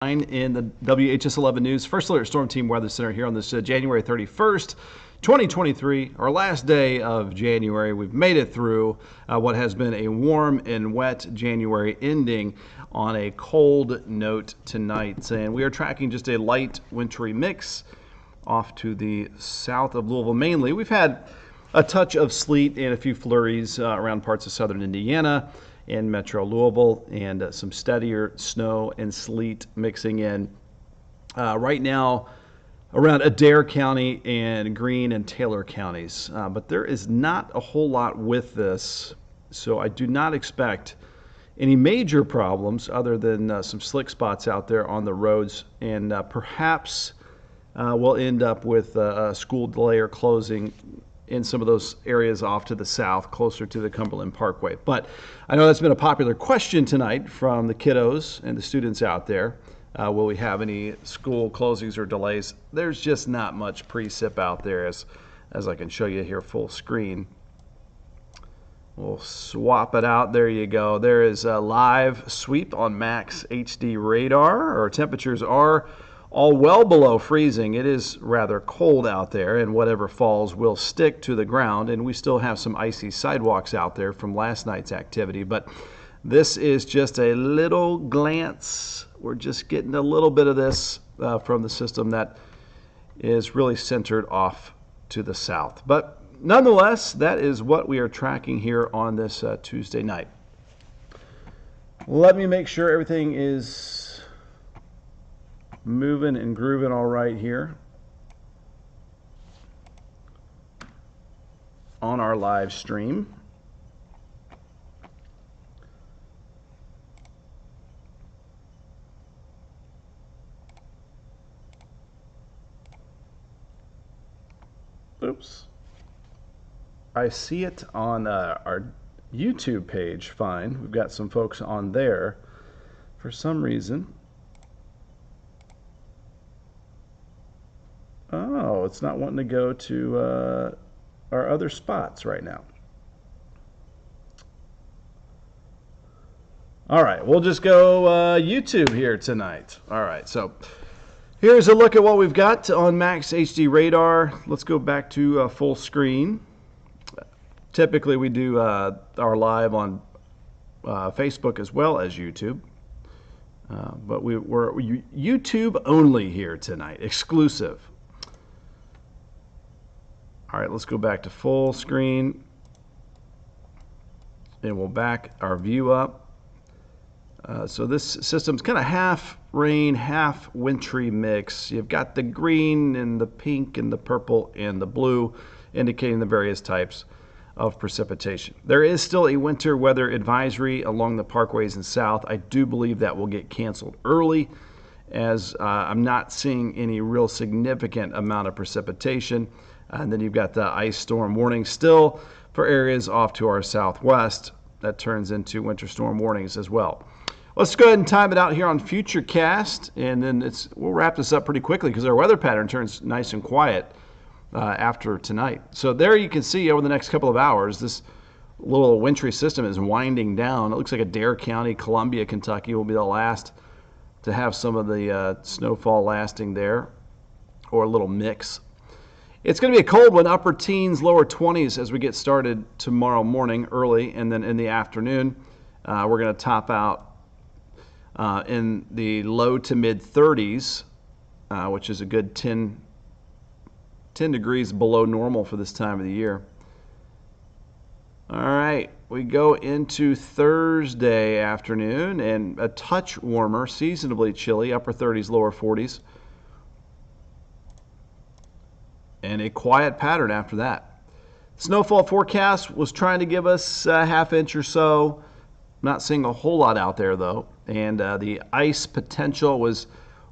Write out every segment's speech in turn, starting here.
In the WHS 11 News First Alert Storm Team Weather Center here on this January 31st, 2023, our last day of January. We've made it through what has been a warm and wet January, ending on a cold note tonight. And we are tracking just a light wintry mix off to the south of Louisville mainly. We've had a touch of sleet and a few flurries around parts of southern Indiana in metro Louisville, and some steadier snow and sleet mixing in right now around Adair County and Greene and Taylor counties. But there is not a whole lot with this, so I do not expect any major problems other than some slick spots out there on the roads, and perhaps we'll end up with a school delay or closing in some of those areas off to the south, closer to the Cumberland Parkway. But I know that's been a popular question tonight from the kiddos and the students out there. Will we have any school closings or delays? There's just not much precip out there, as I can show you here full screen. We'll swap it out. There you go. There is a live sweep on Max HD radar. Our temperatures are all well below freezing. It is rather cold out there, and whatever falls will stick to the ground, and we still have some icy sidewalks out there from last night's activity. But this is just a little glance. We're just getting a little bit of this from the system that is really centered off to the south. But nonetheless, that is what we are tracking here on this Tuesday night. Let me make sure everything is moving and grooving all right here on our live stream. Oops. I see it on our YouTube page fine. We've got some folks on there. For some reason, oh, it's not wanting to go to our other spots right now. All right, we'll just go YouTube here tonight. All right, so here's a look at what we've got on Max HD radar. Let's go back to full screen. Typically, we do our live on Facebook as well as YouTube. But we're YouTube only here tonight, exclusive. All right, let's go back to full screen, and we'll back our view up. So this system's kind of half rain, half wintry mix. You've got the green and the pink and the purple and the blue indicating the various types of precipitation. There is still a winter weather advisory along the parkways in south. I do believe that will get canceled early, as I'm not seeing any real significant amount of precipitation. And then you've got the ice storm warning still for areas off to our southwest. That turns into winter storm warnings as well. Let's go ahead and time it out here on Futurecast, and then we'll wrap this up pretty quickly because our weather pattern turns nice and quiet after tonight. So there you can see over the next couple of hours, this little wintry system is winding down. It looks like Adair County, Columbia, Kentucky will be the last to have some of the snowfall lasting there, or a little mix. It's going to be a cold one, upper teens, lower 20s as we get started tomorrow morning early, and then in the afternoon we're going to top out in the low to mid 30s, which is a good 10 degrees below normal for this time of the year. All right, we go into Thursday afternoon, and a touch warmer, seasonably chilly, upper 30s, lower 40s. And a quiet pattern after that. Snowfall forecast was trying to give us a half inch or so. Not seeing a whole lot out there though. And the ice potential was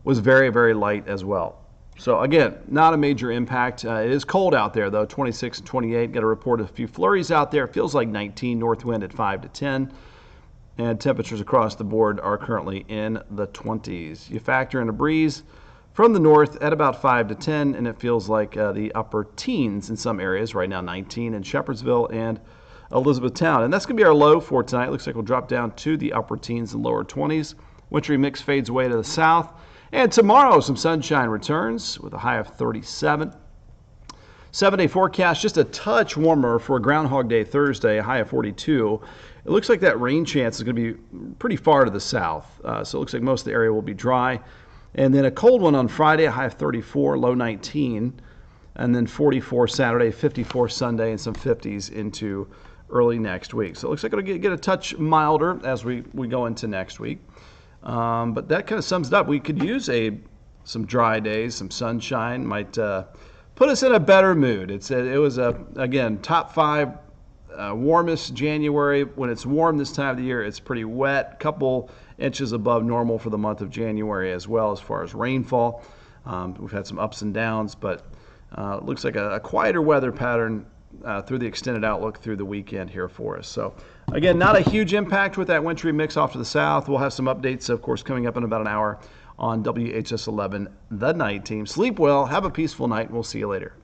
very, very light as well. So again, not a major impact. It is cold out there though, 26 and 28. Got to report a few flurries out there. It feels like 19, north wind at 5 to 10. And temperatures across the board are currently in the 20s. You factor in a breeze from the north at about 5 to 10, and it feels like the upper teens in some areas. Right now 19 in Shepherdsville and Elizabethtown. And that's going to be our low for tonight. Looks like we'll drop down to the upper teens and lower 20s. Wintry mix fades away to the south. And tomorrow, some sunshine returns with a high of 37. 7-day forecast, just a touch warmer for Groundhog Day Thursday, a high of 42. It looks like that rain chance is going to be pretty far to the south. So it looks like most of the area will be dry. And then a cold one on Friday, a high of 34, low 19. And then 44 Saturday, 54 Sunday, and some 50s into early next week. So it looks like it'll get a touch milder as we go into next week. But that kind of sums it up. We could use some dry days, some sunshine, might put us in a better mood. It was, again, top 5 warmest January. When it's warm this time of the year, it's pretty wet, couple inches above normal for the month of January as well as far as rainfall. We've had some ups and downs, but it looks like a quieter weather pattern through the extended outlook through the weekend here for us. So again, not a huge impact with that wintry mix off to the south. We'll have some updates, of course, coming up in about an hour on WHS 11, the night team. Sleep well, have a peaceful night, and we'll see you later.